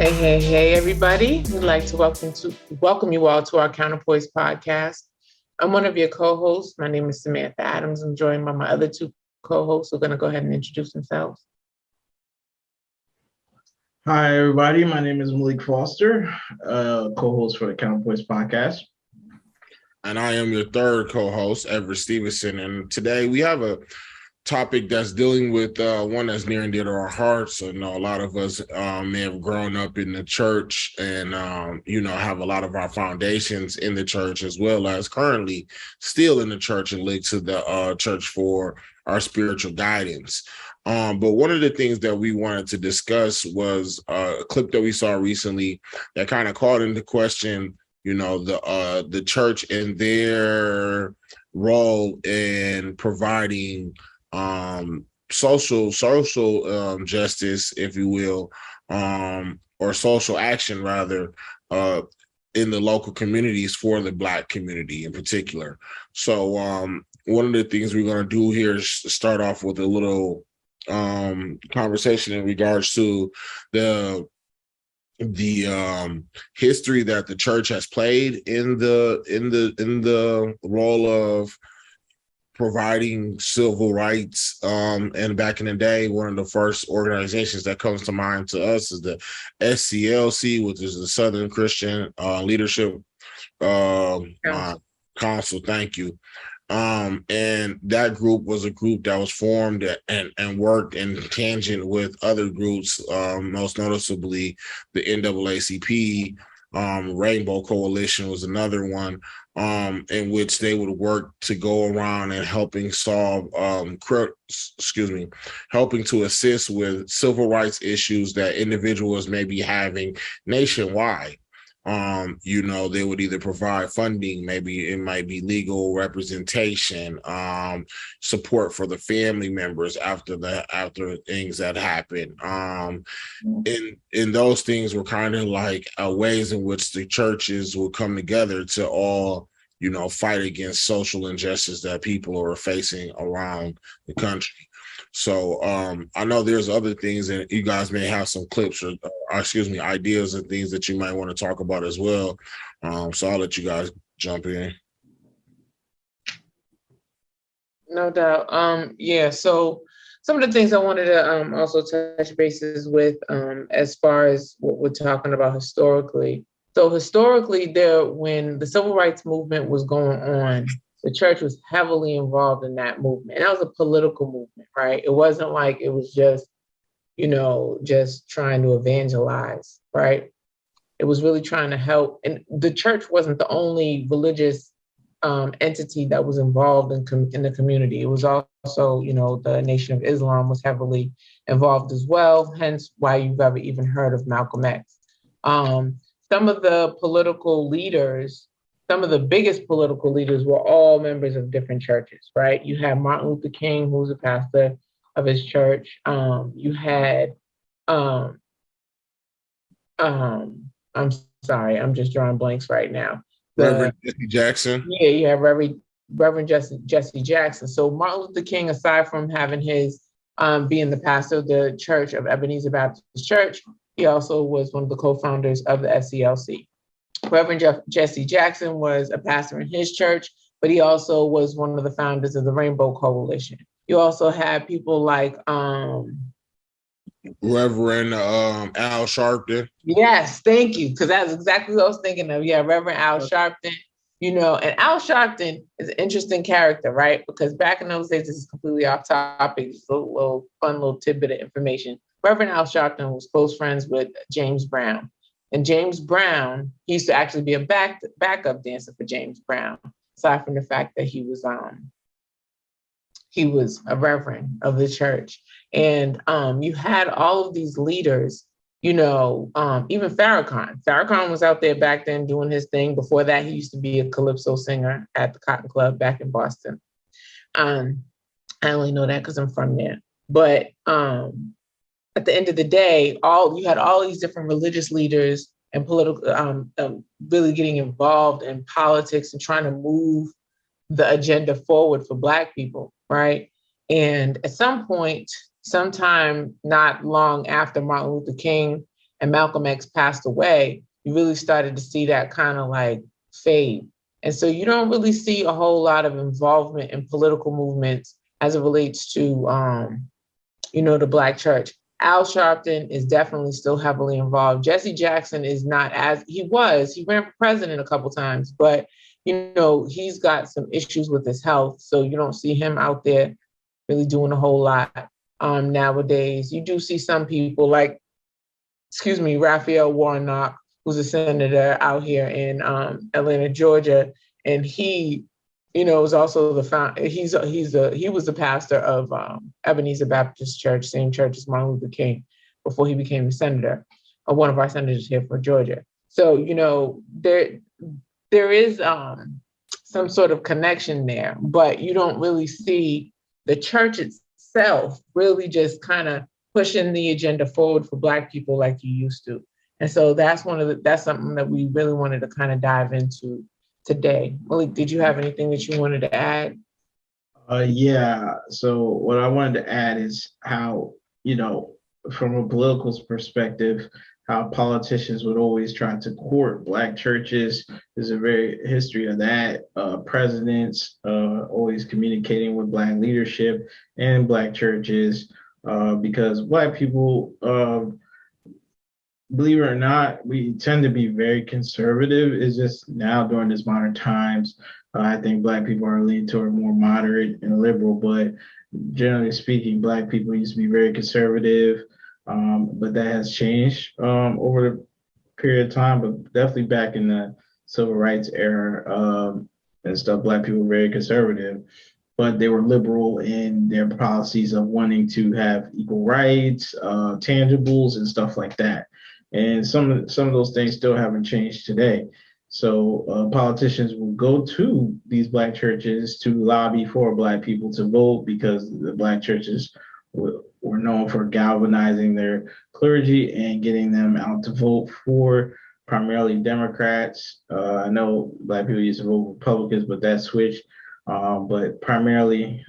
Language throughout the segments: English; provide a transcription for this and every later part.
Hey, everybody. We'd like to welcome you all to our Counterpoise podcast. I'm one of your co-hosts. My name is Samantha Adams. I'm joined by my other two co-hosts who are going to go ahead and introduce themselves. Hi, everybody. My name is Malik Foster, co-host for the Counterpoise podcast. And I am your third co-host, Everett Stevenson. And today we have a topic that's dealing with one that's near and dear to our hearts. A lot of us may have grown up in the church and, have a lot of our foundations in the church, as well as currently still in the church and linked to the church for our spiritual guidance. But one of the things that we wanted to discuss was a clip that we saw recently that kind of called into question, the church and their role in providing social justice, if you will, or social action rather, in the local communities for the Black community in particular. So one of the things we're going to do here is start off with a little conversation in regards to the history that the church has played in the role of providing civil rights. And back in the day, one of the first organizations that comes to mind to us is the SCLC, which is the Southern Christian Leadership Council. Thank you. And that group was a group that was formed and worked in tangent with other groups, most noticeably the NAACP. Rainbow Coalition was another one, in which they would work to go around and helping to assist with civil rights issues that individuals may be having nationwide. They would either provide funding, maybe it might be legal representation, support for the family members after things that happen. And those things were kind of like ways in which the churches would come together to all, fight against social injustice that people are facing around the country. So I know there's other things that you guys may have some clips or ideas and things that you might want to talk about as well. So I'll let you guys jump in. No doubt. So some of the things I wanted to also touch bases with as far as what we're talking about historically. So historically, when the civil rights movement was going on, the church was heavily involved in that movement. And that was a political movement, right? It wasn't like it was just, just trying to evangelize, right? It was really trying to help. And the church wasn't the only religious entity that was involved in the community. It was also, the Nation of Islam was heavily involved as well, hence why you've ever even heard of Malcolm X. Some of the biggest political leaders were all members of different churches, right? You had Martin Luther King, who was a pastor of his church. You had, I'm sorry, I'm just drawing blanks right now. Reverend Jesse Jackson. Yeah, you have Reverend Jesse Jackson. So Martin Luther King, aside from having his being the pastor of the Church of Ebenezer Baptist Church, he also was one of the co-founders of the SCLC. Reverend Jesse Jackson was a pastor in his church, but he also was one of the founders of the Rainbow Coalition. You also had people like Reverend Al Sharpton. Yes, thank you, because that's exactly what I was thinking of. Yeah, Reverend Al Sharpton. And Al Sharpton is an interesting character, right? Because back in those days, this is completely off topic, just a little fun little tidbit of information. Reverend Al Sharpton was close friends with James Brown. And James Brown, he used to actually be a backup dancer for James Brown, aside from the fact that he was a reverend of the church. And you had all of these leaders, even Farrakhan. Farrakhan was out there back then doing his thing. Before that, he used to be a calypso singer at the Cotton Club back in Boston. I only know that because I'm from there. But at the end of the day, you had all these different religious leaders and political, really getting involved in politics and trying to move the agenda forward for Black people, right? And at some point, sometime not long after Martin Luther King and Malcolm X passed away, you really started to see that kind of like fade. And so you don't really see a whole lot of involvement in political movements as it relates to, the Black church. Al Sharpton is definitely still heavily involved. Jesse Jackson is not he ran for president a couple times, but, he's got some issues with his health. So you don't see him out there really doing a whole lot nowadays. You do see some people like, Raphael Warnock, who's a senator out here in Atlanta, Georgia. And he, is also he was the pastor of Ebenezer Baptist Church, same church as Martin Luther King, before he became a senator, or one of our senators here for Georgia. So, there is some sort of connection there, but you don't really see the church itself really just kind of pushing the agenda forward for Black people like you used to. And so that's something that we really wanted to kind of dive into today. Malik, did you have anything that you wanted to add? Yeah. So what I wanted to add is how, from a political perspective, how politicians would always try to court Black churches. There's a very history of that. Presidents always communicating with Black leadership and Black churches because Black people, believe it or not, we tend to be very conservative. It's just now during this modern times, I think Black people are leaning toward more moderate and liberal, but generally speaking, Black people used to be very conservative, but that has changed over the period of time, but definitely back in the civil rights era and stuff, Black people were very conservative, but they were liberal in their policies of wanting to have equal rights, tangibles, and stuff like that. And some of those things still haven't changed today. So politicians will go to these Black churches to lobby for Black people to vote because the Black churches were known for galvanizing their clergy and getting them out to vote for primarily Democrats. I know Black people used to vote Republicans, but that switched. But primarily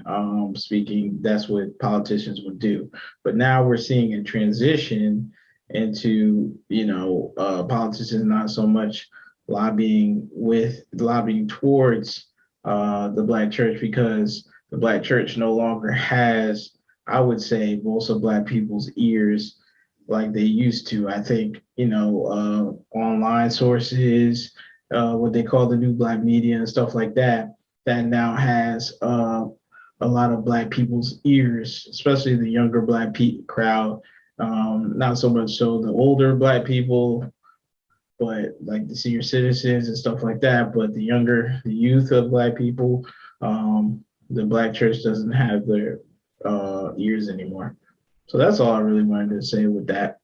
speaking, that's what politicians would do. But now we're seeing a transition into, politicians not so much lobbying towards the Black church because the Black church no longer has, I would say, most of Black people's ears like they used to. I think, online sources, what they call the new Black media and stuff like that, that now has a lot of Black people's ears, especially the younger Black crowd. Not so much so the older Black people, but like the senior citizens and stuff like that. But the youth of Black people, the Black church doesn't have their ears anymore. So that's all I really wanted to say with that.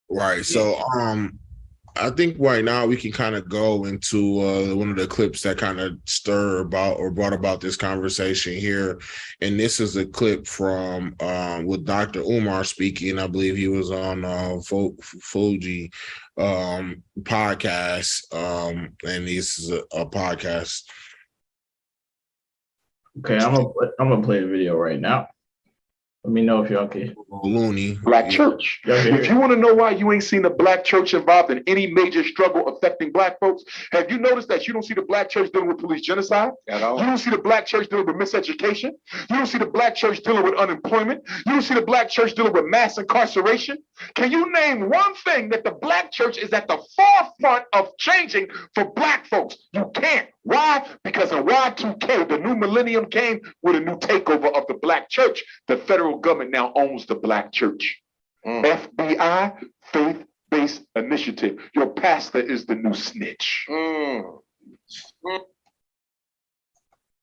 Right. So I think right now we can kind of go into one of the clips that kind of brought about this conversation here. And this is a clip from with Dr. Umar speaking. I believe he was on Fuji podcast. And this is a podcast. Okay, I'm gonna play the video right now. Let me know if y'all can. Looney. Black church. If you want to know why you ain't seen the Black church involved in any major struggle affecting Black folks, have you noticed that you don't see the Black church dealing with police genocide? At all. You don't see the Black church dealing with miseducation. You don't see the Black church dealing with unemployment. You don't see the Black church dealing with mass incarceration. Can you name one thing that the Black church is at the forefront of changing for Black folks? You can't. Why? Because in Y2K, the new millennium came with a new takeover of the Black church. The federal government now owns the Black church. FBI, faith-based initiative. Your pastor is the new snitch.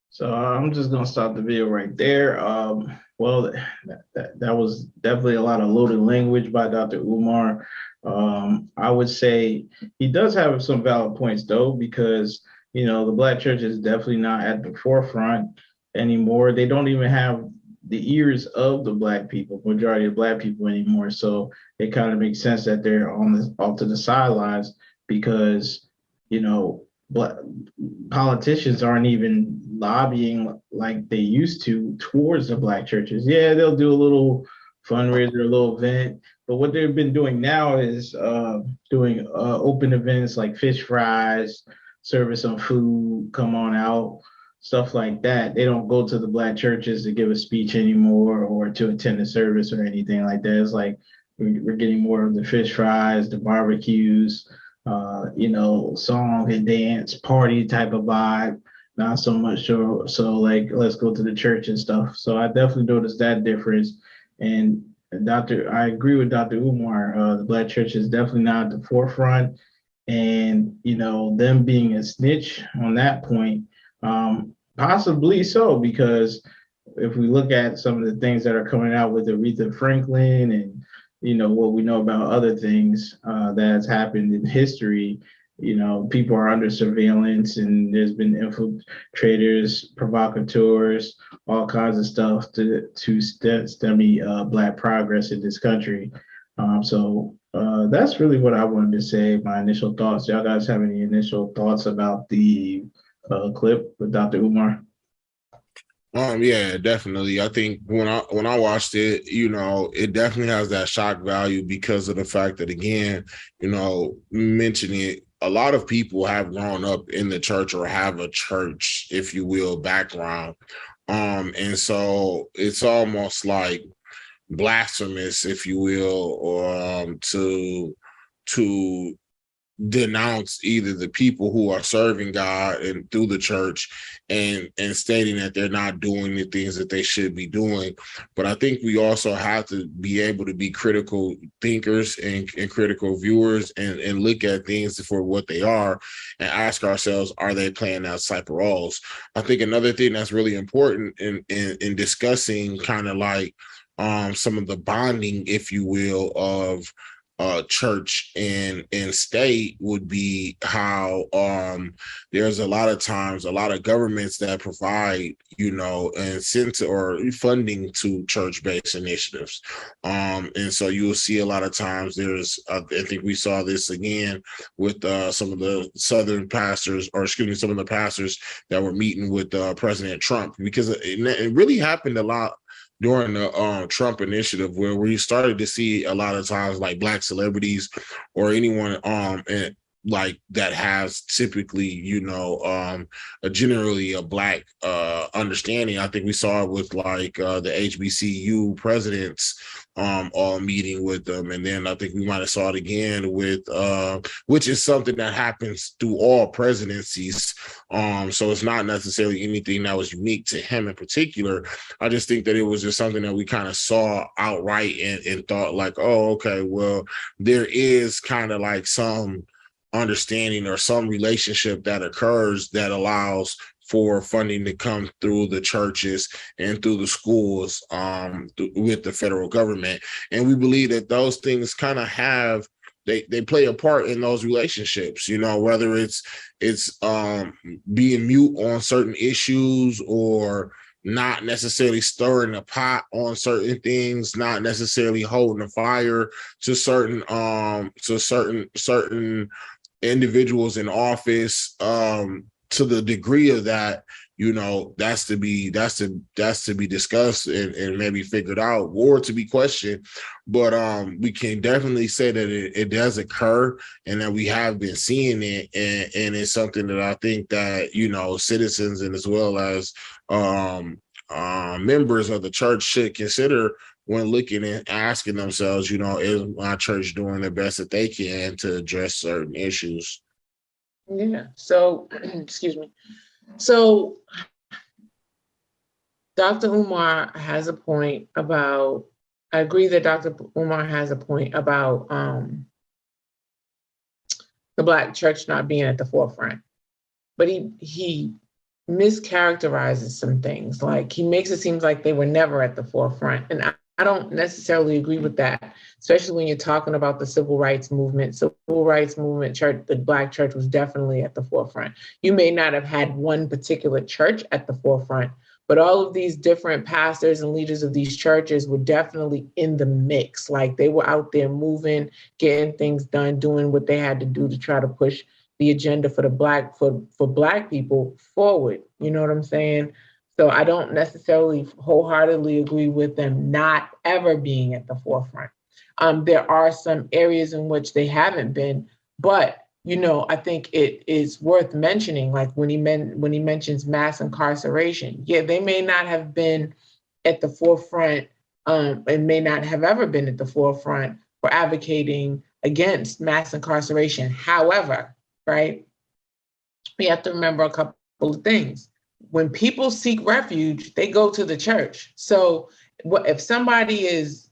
So I'm just gonna stop the video right there. Well, that was definitely a lot of loaded language by Dr. Umar. I would say he does have some valid points though, because the Black church is definitely not at the forefront anymore. They don't even have the ears of the Black people, majority of Black people anymore. So it kind of makes sense that they're off to the sidelines because, Black politicians aren't even lobbying like they used to towards the Black churches. Yeah, they'll do a little fundraiser, a little event. But what they've been doing now is doing open events like fish fries, service some food, come on out, stuff like that. They don't go to the black churches to give a speech anymore or to attend a service or anything like that. It's like we're getting more of the fish fries, the barbecues, song and dance party type of vibe. Not so much so like let's go to the church and stuff. So I definitely noticed that difference. And I agree with Dr. Umar. The black church is definitely not at the forefront, and them being a snitch on that point, possibly so, because if we look at some of the things that are coming out with Aretha Franklin and what we know about other things that has happened in history, people are under surveillance, and there's been infiltrators, provocateurs, all kinds of stuff to stem black progress in this country. So that's really what I wanted to say. My initial thoughts. Y'all guys have any initial thoughts about the clip with Dr. Umar? Yeah, definitely. I think when I watched it, it definitely has that shock value because of the fact that, again, mentioning it, a lot of people have grown up in the church or have a church, if you will, background. And so it's almost like blasphemous, if you will, or to denounce either the people who are serving God and through the church and stating that they're not doing the things that they should be doing. But I think we also have to be able to be critical thinkers and critical viewers and look at things for what they are and ask ourselves, are they playing out type of roles? I think another thing that's really important in discussing kind of like some of the bonding, if you will, of church and state would be how there's a lot of times a lot of governments that provide incentive or funding to church-based initiatives, and so you'll see a lot of times there's I think we saw this again with some of the southern pastors, or excuse me, some of the pastors that were meeting with President Trump, because it really happened a lot during the Trump initiative, where we started to see a lot of times like Black celebrities or anyone like that has typically, generally a Black understanding. I think we saw it with like the HBCU presidents all meeting with them. And then I think we might have saw it again with, which is something that happens through all presidencies. So it's not necessarily anything that was unique to him in particular. I just think that it was just something that we kind of saw outright and thought like, oh, okay, well, there is kind of like some understanding or some relationship that occurs that allows for funding to come through the churches and through the schools with the federal government. And we believe that those things kind of have, they play a part in those relationships, whether it's being mute on certain issues or not necessarily stirring the pot on certain things, not necessarily holding a fire to certain individuals in office, to the degree of that, that's to be discussed and maybe figured out or to be questioned. But we can definitely say that it does occur and that we have been seeing it, and it's something that I think that citizens and as well as members of the church should consider when looking and asking themselves, is my church doing the best that they can to address certain issues? Yeah. So, excuse me. So, Dr. Umar has a point about, I agree that Dr. Umar has a point about the Black church not being at the forefront, but he mischaracterizes some things. Like he makes it seem like they were never at the forefront. And I don't necessarily agree with that, especially when you're talking about the civil rights movement. Civil rights movement church, the Black church was definitely at the forefront. You may not have had one particular church at the forefront, but all of these different pastors and leaders of these churches were definitely in the mix. Like they were out there moving, getting things done, doing what they had to do to try to push the agenda for the Black, for Black people forward. You know what I'm saying? So I don't necessarily wholeheartedly agree with them not ever being at the forefront. There are some areas in which they haven't been, but I think it is worth mentioning, like when he mentions mass incarceration. Yeah, they may not have been at the forefront, and may not have ever been at the forefront for advocating against mass incarceration. However, right, we have to remember a couple of things. When people seek refuge, they go to the church. So if somebody is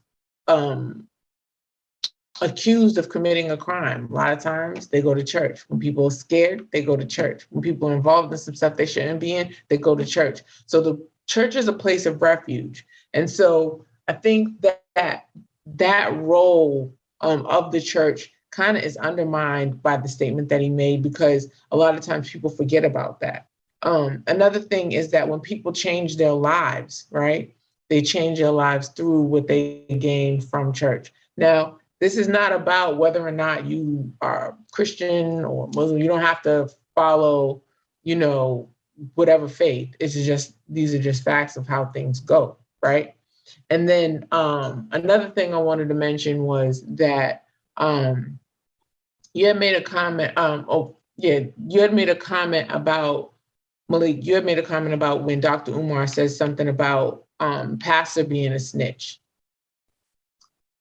accused of committing a crime, a lot of times they go to church. When people are scared, they go to church. When people are involved in some stuff they shouldn't be in, they go to church. So the church is a place of refuge. And so I think that role of the church kind of is undermined by the statement that he made, because a lot of times people forget about that. Another thing is that when people change their lives, right, they change their lives through what they gain from church. Now, this is not about whether or not you are Christian or Muslim. You don't have to follow, whatever faith. These are just facts of how things go, right? And then another thing I wanted to mention was that you had made a comment. You had made a comment about, Malik. You had made a comment about when Dr. Umar says something about pastor being a snitch.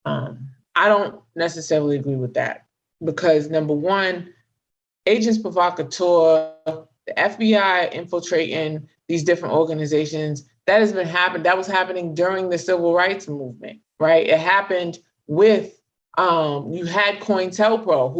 I don't necessarily agree with that, because number one, agents provocateur, the FBI infiltrating these different organizations, that has been happening. That was happening during the civil rights movement, right? It happened with you had COINTELPRO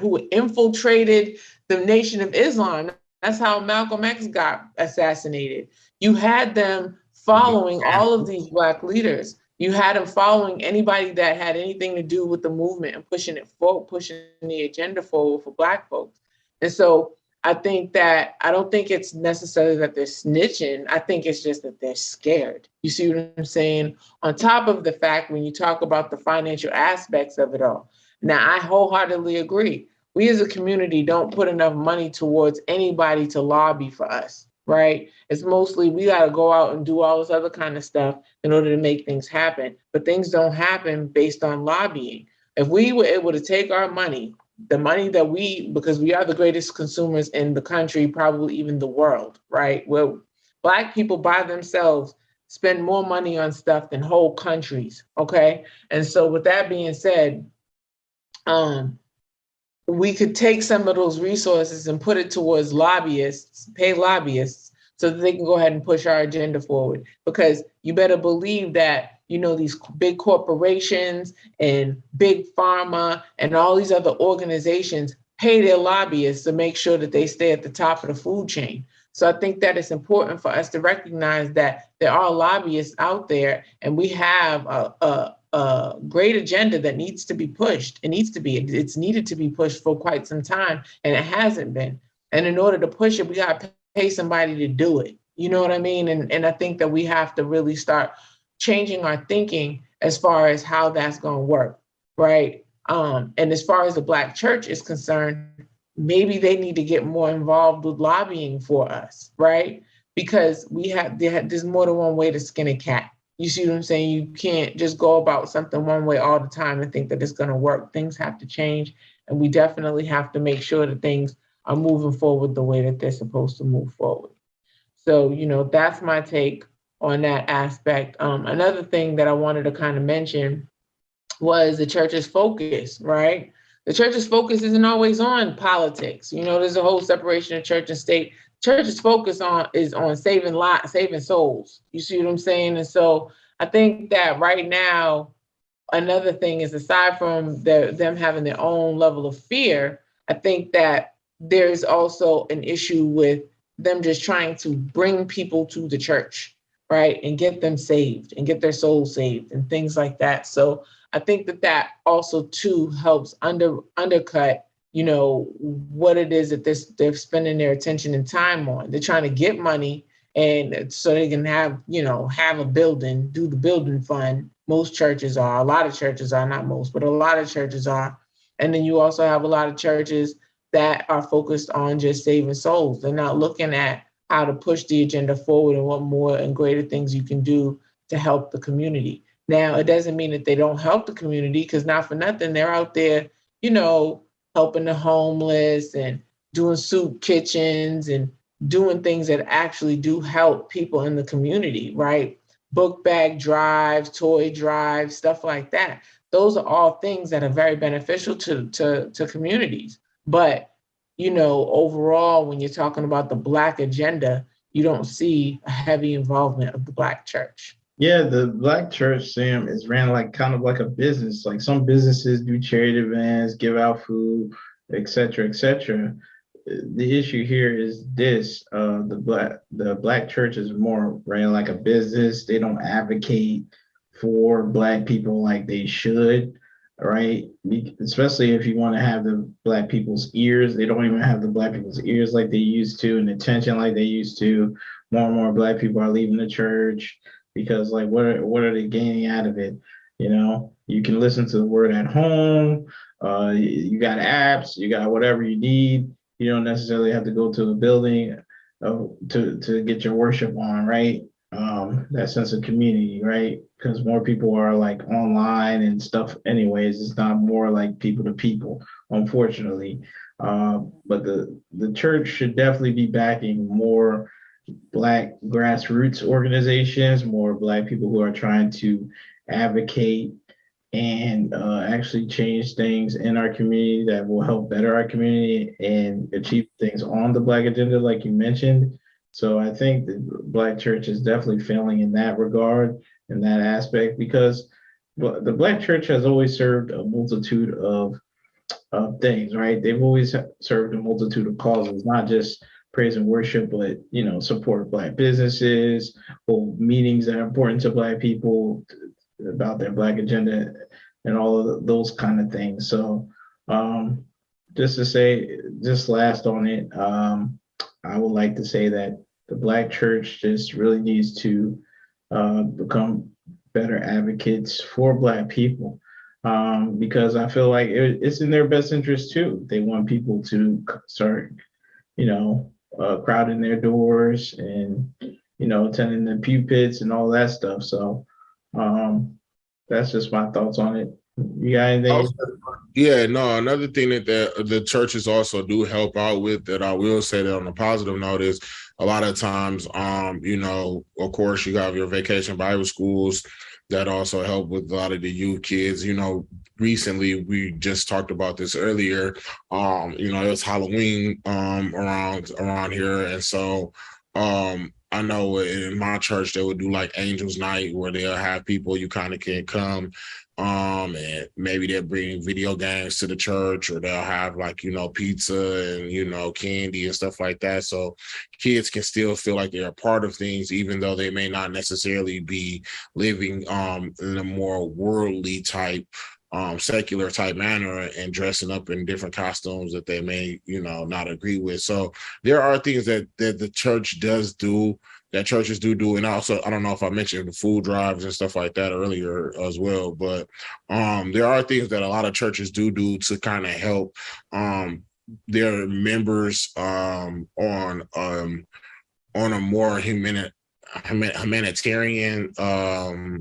who infiltrated the Nation of Islam. That's how Malcolm X got assassinated. You had them following all of these Black leaders. You had them following anybody that had anything to do with the movement and pushing it forward, pushing the agenda forward for Black folks. And so I don't think it's necessarily that they're snitching. I think it's just that they're scared. You see what I'm saying? On top of the fact, when you talk about the financial aspects of it all. Now, I wholeheartedly agree. We as a community don't put enough money towards anybody to lobby for us, right? It's mostly we got to go out and do all this other kind of stuff in order to make things happen. But things don't happen based on lobbying. If we were able to take our money, the money that because we are the greatest consumers in the country, probably even the world, right? Well, Black people by themselves spend more money on stuff than whole countries, okay? And so with that being said, we could take some of those resources and put it towards lobbyists, pay lobbyists, so that they can go ahead and push our agenda forward. Because you better believe that, these big corporations and big pharma and all these other organizations pay their lobbyists to make sure that they stay at the top of the food chain. So I think that it's important for us to recognize that there are lobbyists out there, and we have a great agenda that needs to be pushed. It's needed to be pushed for quite some time, and it hasn't been. And in order to push it, we got to pay somebody to do it. You know what I mean? And I think that we have to really start changing our thinking as far as how that's going to work, right? And as far as the Black church is concerned, maybe they need to get more involved with lobbying for us, right? Because there's more than one way to skin a cat. You see what I'm saying? You can't just go about something one way all the time and think that it's going to work. Things have to change, and we definitely have to make sure that things are moving forward the way that they're supposed to move forward. So, that's my take on that aspect. Another thing that I wanted to kind of mention was the church's focus, right? The church's focus isn't always on politics. There's a whole separation of church and state. Church's focus is on saving souls. You see what I'm saying? And so I think that right now, another thing is, aside from them having their own level of fear, I think that there's also an issue with them just trying to bring people to the church, right? And get them saved and get their souls saved and things like that. So I think that also too helps undercut, what it is that they're spending their attention and time on. They're trying to get money, and so they can have a building, do the building fund. Most churches are, a lot of churches are, not most, but a lot of churches are. And then you also have a lot of churches that are focused on just saving souls. They're not looking at how to push the agenda forward and what more and greater things you can do to help the community. Now, it doesn't mean that they don't help the community, because not for nothing, they're out there, helping the homeless and doing soup kitchens and doing things that actually do help people in the community, right? Book bag drives, toy drives, stuff like that. Those are all things that are very beneficial to communities. But, overall, when you're talking about the Black agenda, you don't see a heavy involvement of the Black church. Yeah, the Black church, Sam, is ran like kind of like a business. Like some businesses do charity events, give out food, et cetera, et cetera. The issue here is this: the Black church is more ran like a business. They don't advocate for Black people like they should, right? Especially if you want to have the Black people's ears, they don't even have the Black people's ears like they used to, and attention like they used to. More and more Black people are leaving the church because, like, what are they gaining out of it? You can listen to the word at home. You got apps, you got whatever you need. You don't necessarily have to go to a building to get your worship on, right? That sense of community, right? Because more people are like online and stuff anyways. It's not more like people to people, unfortunately. But the church should definitely be backing more Black grassroots organizations, more Black people who are trying to advocate and actually change things in our community that will help better our community and achieve things on the Black agenda, like you mentioned. So I think the Black church is definitely failing in that regard, in that aspect, because the Black church has always served a multitude of things, right? They've always served a multitude of causes, not just praise and worship, but support Black businesses, hold meetings that are important to Black people about their Black agenda and all of those kind of things. So just to say, just last on it, I would like to say that the Black church just really needs to become better advocates for Black people, because I feel like it's in their best interest too. They want people to start, crowding their doors and, attending the pew pits and all that stuff. So that's just my thoughts on it. You got anything? Yeah, no, another thing that the churches also do help out with, that I will say that on a positive note, is a lot of times, of course, you have your vacation Bible schools that also help with a lot of the youth kids. Recently, we just talked about this earlier. It's Halloween around here. And so I know in my church, they would do like Angels Night, where they'll have people, you kind of can come, and maybe they'll bring video games to the church, or they'll have like, pizza and, candy and stuff like that. So kids can still feel like they're a part of things, even though they may not necessarily be living in a more worldly type, secular type manner, and dressing up in different costumes that they may, not agree with. So there are things that the church does do, that churches do. And also, I don't know if I mentioned the food drives and stuff like that earlier as well, but there are things that a lot of churches do to kind of help their members on a more humanitarian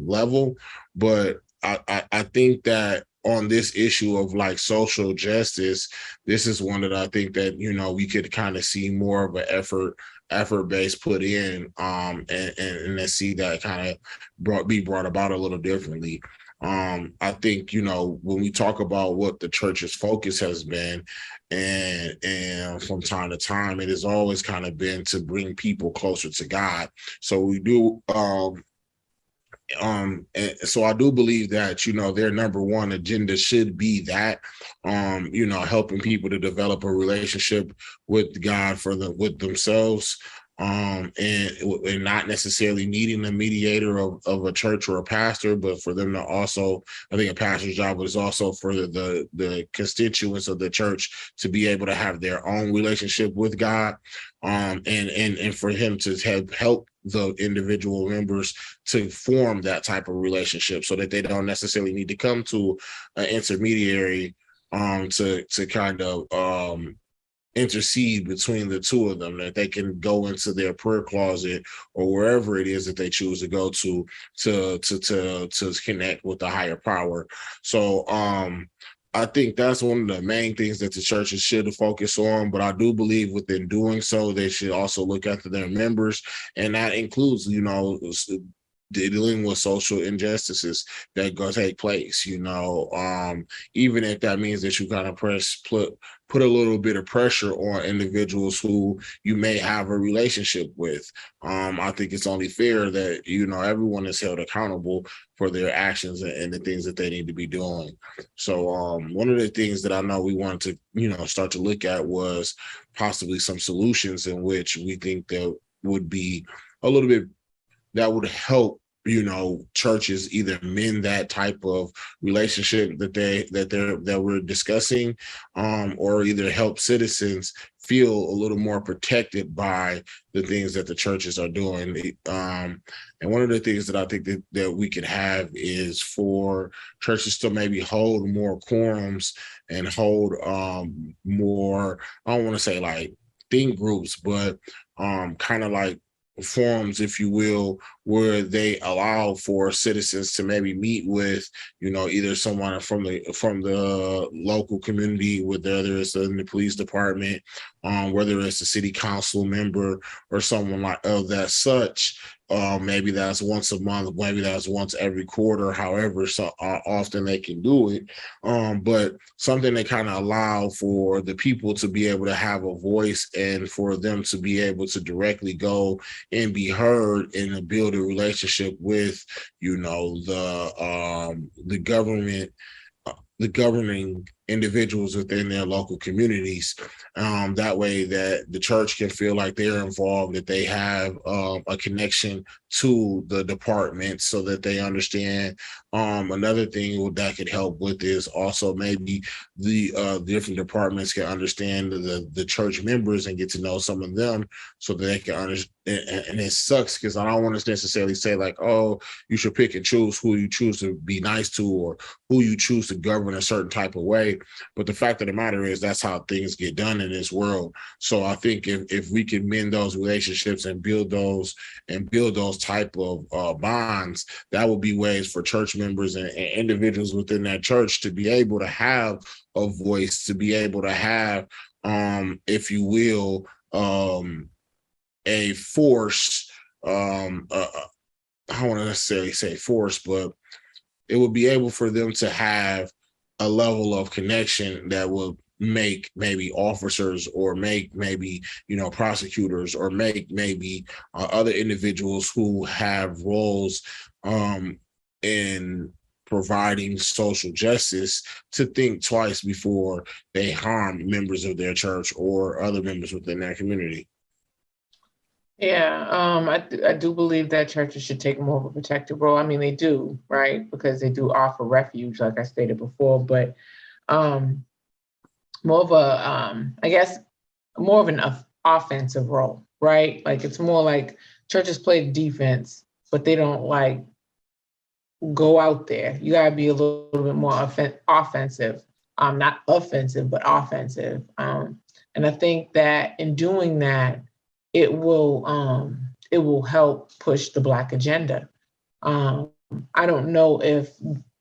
level. But I think that on this issue of like social justice, this is one that I think that, we could kind of see more of an effort base put in, and then see that kind of be brought about a little differently. I think, when we talk about what the church's focus has been, and from time to time, it has always kind of been to bring people closer to God. So we do, and so I do believe that, their number one agenda should be that, helping people to develop a relationship with God with themselves, and not necessarily needing a mediator of a church or a pastor, but for them to also, I think a pastor's job is also for the constituents of the church to be able to have their own relationship with God, and for him to help the individual members to form that type of relationship, so that they don't necessarily need to come to an intermediary to kind of intercede between the two of them, that they can go into their prayer closet or wherever it is that they choose to go to connect with the higher power. So I think that's one of the main things that the churches should focus on. But I do believe within doing so, they should also look after their members. And that includes, dealing with social injustices that go take place, even if that means that you kind of put a little bit of pressure on individuals who you may have a relationship with. I think it's only fair that, everyone is held accountable for their actions and the things that they need to be doing. So one of the things that I know we wanted to, start to look at was possibly some solutions in which we think that would be a little bit, that would help churches either mend that type of relationship that we're discussing, or either help citizens feel a little more protected by the things that the churches are doing. And one of the things that I think that we could have is for churches to maybe hold more quorums and hold more, I don't want to say like think groups, but kind of like forums, if you will, where they allow for citizens to maybe meet with, either someone from the local community, whether it's in the police department, whether it's a city council member or someone like of that such. Maybe that's once a month, maybe that's once every quarter, however often they can do it. But something that kind of allow for the people to be able to have a voice and for them to be able to directly go and be heard and to build a relationship with, the government, the governing individuals within their local communities. That way that the church can feel like they're involved, that they have a connection to the department so that they understand. Another thing that could help with is also maybe the different departments can understand the church members and get to know some of them so that they can understand. And it sucks because I don't want to necessarily say like, oh, you should pick and choose who you choose to be nice to or who you choose to govern a certain type of way. But the fact of the matter is that's how things get done in this world. So I think if we can mend those relationships and build those type of bonds, that would be ways for church members and individuals within that church to be able to have a voice, to be able to have, if you will, a force. I don't want to necessarily say force, but it would be able for them to have a level of connection that will make maybe officers or make maybe, prosecutors or make maybe other individuals who have roles in providing social justice to think twice before they harm members of their church or other members within that community. Yeah, I do believe that churches should take more of a protective role. I mean, they do, right? Because they do offer refuge, like I stated before, but more of I guess, more of an offensive role, right? Like it's more like churches play defense, but they don't like go out there. You gotta be a little bit more offensive, not offensive, but offensive. And I think that in doing that, it will help push the Black agenda. I don't know if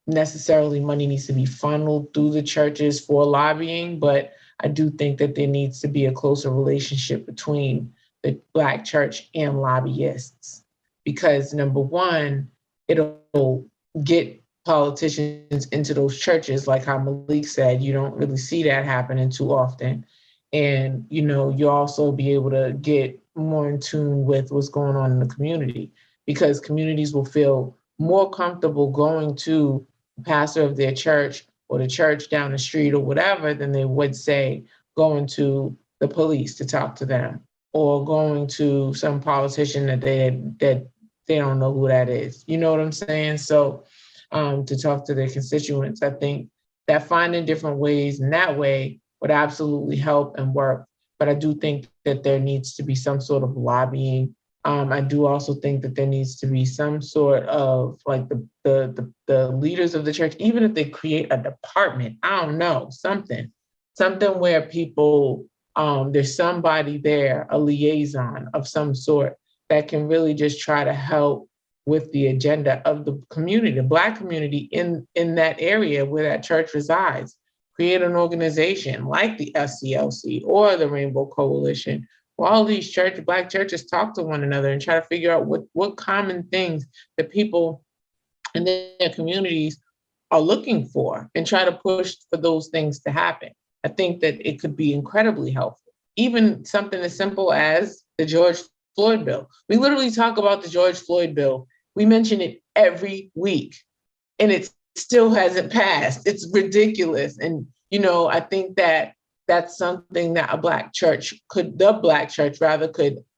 necessarily money needs to be funneled through the churches for lobbying, but I do think that there needs to be a closer relationship between the Black church and lobbyists, because number one, it'll get politicians into those churches, like how Malik said. You don't really see that happening too often. And, you'll also be able to get more in tune with what's going on in the community, because communities will feel more comfortable going to the pastor of their church or the church down the street or whatever than they would, say, going to the police to talk to them or going to some politician that they don't know who that is. You know what I'm saying? So to talk to their constituents, I think that finding different ways in that way would absolutely help and work. But I do think that there needs to be some sort of lobbying. I do also think that there needs to be some sort of like the leaders of the church, even if they create a department, I don't know, something where people there's somebody there, a liaison of some sort, that can really just try to help with the agenda of the community, the Black community in that area where that church resides. Create an organization like the SCLC or the Rainbow Coalition, where all these Black churches talk to one another and try to figure out what common things that people in their communities are looking for and try to push for those things to happen. I think that it could be incredibly helpful. Even something as simple as the George Floyd bill. We literally talk about the George Floyd bill. We mention it every week, and it still hasn't passed. It's ridiculous. And, I think that that's something that the Black church could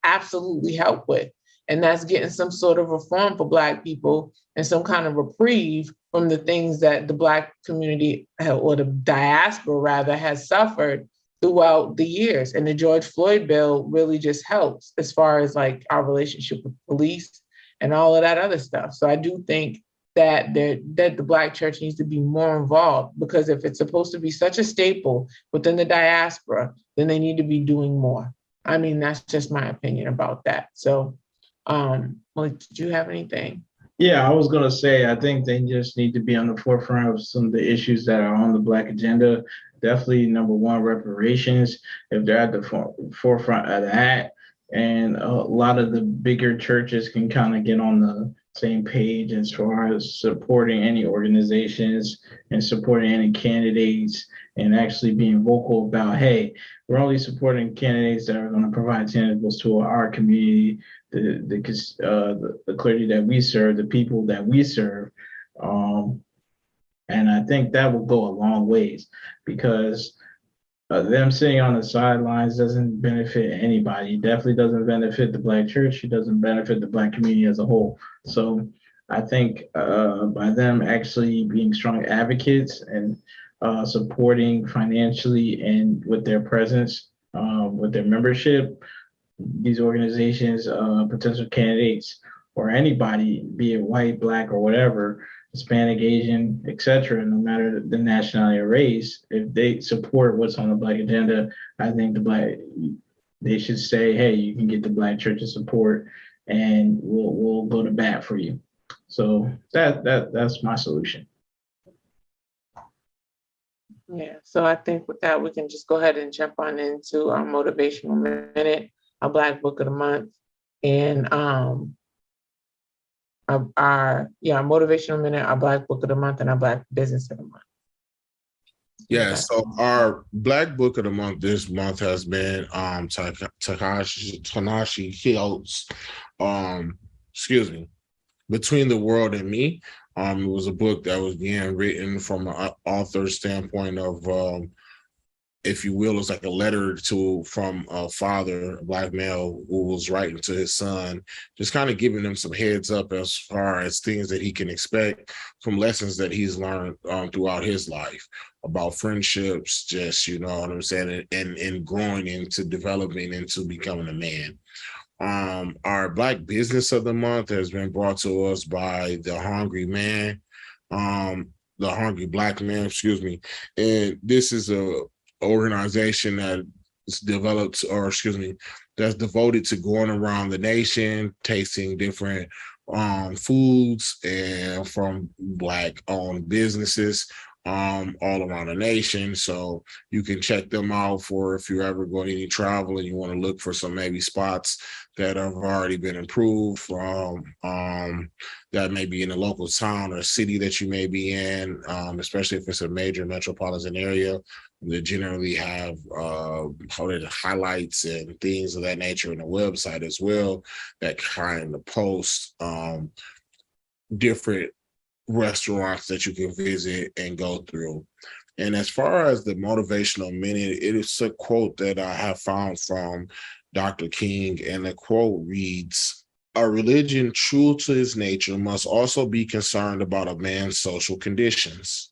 absolutely help with. And that's getting some sort of reform for Black people and some kind of reprieve from the things that the Black community, or the diaspora rather, has suffered throughout the years. And the George Floyd bill really just helps as far as like our relationship with police and all of that other stuff. So I do think that the Black church needs to be more involved, because if it's supposed to be such a staple within the diaspora, then they need to be doing more. I mean, that's just my opinion about that. So, did you have anything? Yeah, I was going to say, I think they just need to be on the forefront of some of the issues that are on the Black agenda. Definitely, number one, reparations, if they're at the forefront of that. And a lot of the bigger churches can kind of get on the same page as far as supporting any organizations and supporting any candidates, and actually being vocal about, hey, we're only supporting candidates that are going to provide tangibles to our community, the clergy that we serve, the people that we serve. And I think that will go a long ways, because them sitting on the sidelines doesn't benefit anybody. It definitely doesn't benefit the Black church. It doesn't benefit the Black community as a whole. So I think by them actually being strong advocates and supporting financially and with their presence, with their membership, these organizations, potential candidates, or anybody, be it white, Black, or whatever, Hispanic, Asian, etc., no matter the nationality or race, if they support what's on the Black agenda, I think they should say, hey, you can get the Black church's support, and we'll go to bat for you. So that's my solution. Yeah, so I think with that, we can just go ahead and jump on into our motivational minute, our Black book of the month, and our motivational minute, our Black book of the month, and our Black business of the month. Yeah, so our Black book of the month this month has been Tanashi Hill's Between the World and Me. It was a book that was being written from an author's standpoint of, if you will, it's like a letter from a father, a Black male, who was writing to his son, just kind of giving him some heads up as far as things that he can expect from lessons that he's learned throughout his life about friendships, just, you know what I'm saying, and growing into developing into becoming a man. Our Black business of the month has been brought to us by the Hungry Black Man, and this is a organization that's that's devoted to going around the nation, tasting different foods and from Black-owned businesses all around the nation. So you can check them out for if you're ever going any travel and you want to look for some maybe spots that have already been improved from that may be in a local town or city that you may be in, especially if it's a major metropolitan area. They generally have highlights and things of that nature in the website as well that kind of post different restaurants that you can visit and go through. And as far as the motivational minute, it is a quote that I have found from Dr. King, and the quote reads, "A religion true to its nature must also be concerned about a man's social conditions.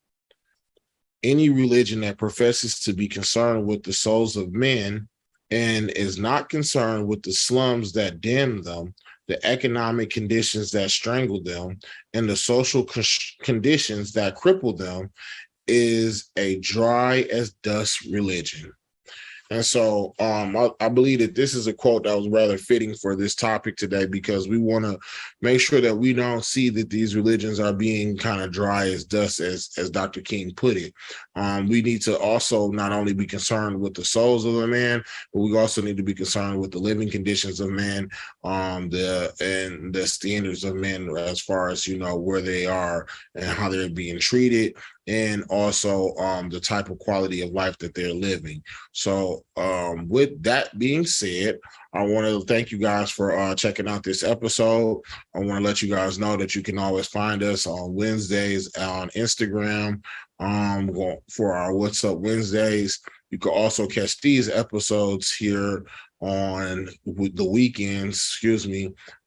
Any religion that professes to be concerned with the souls of men and is not concerned with the slums that damn them, the economic conditions that strangle them, and the social conditions that cripple them, is a dry as dust religion." And so I believe that this is a quote that was rather fitting for this topic today, because we want to make sure that we don't see that these religions are being kind of dry as dust, as Dr. King put it. We need to also not only be concerned with the souls of the man, but we also need to be concerned with the living conditions of man, the standards of men, as far as, you know, where they are and how they're being treated, and also the type of quality of life that they're living. So with that being said, I want to thank you guys for checking out this episode. I want to let you guys know that you can always find us on Wednesdays on Instagram for our What's Up Wednesdays. You can also catch these episodes here on the weekends,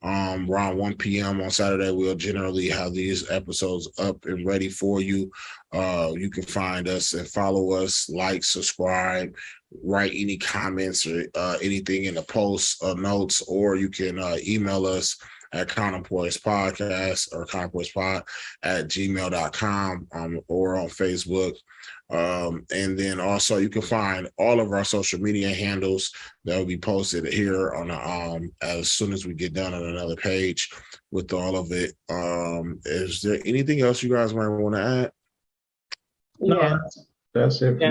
around 1 p.m. on Saturday. We'll generally have these episodes up and ready for you. You can find us and follow us, like, subscribe, write any comments or anything in the post notes, or you can email us at counterpointspodcast or counterpointspod@gmail.com, or on Facebook. And then also you can find all of our social media handles that will be posted here on as soon as we get done on another page with all of it. Is there anything else you guys might want to add? Yeah. No, that's it.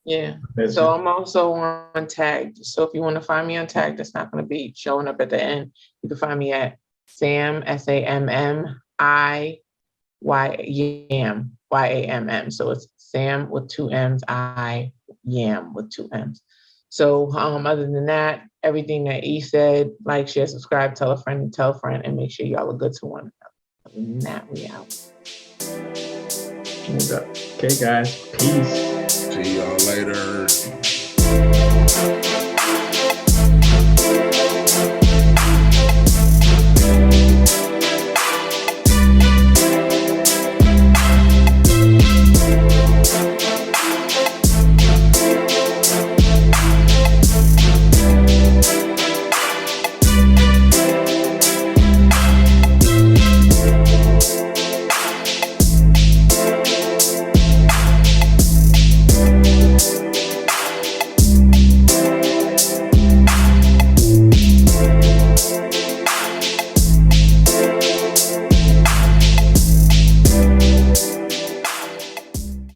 Yeah. That's So it. I'm also on Tagged. So if you want to find me on Tagged, it's not going to be showing up at the end. You can find me at Sam, SAMMI, YAM, YAMM. So it's Sam with 2 M's, I Yam with 2 M's. So other than that, everything that E said, like, share, subscribe, tell a friend, and make sure y'all are good to one another. Other than that, we out. Okay, guys. Peace.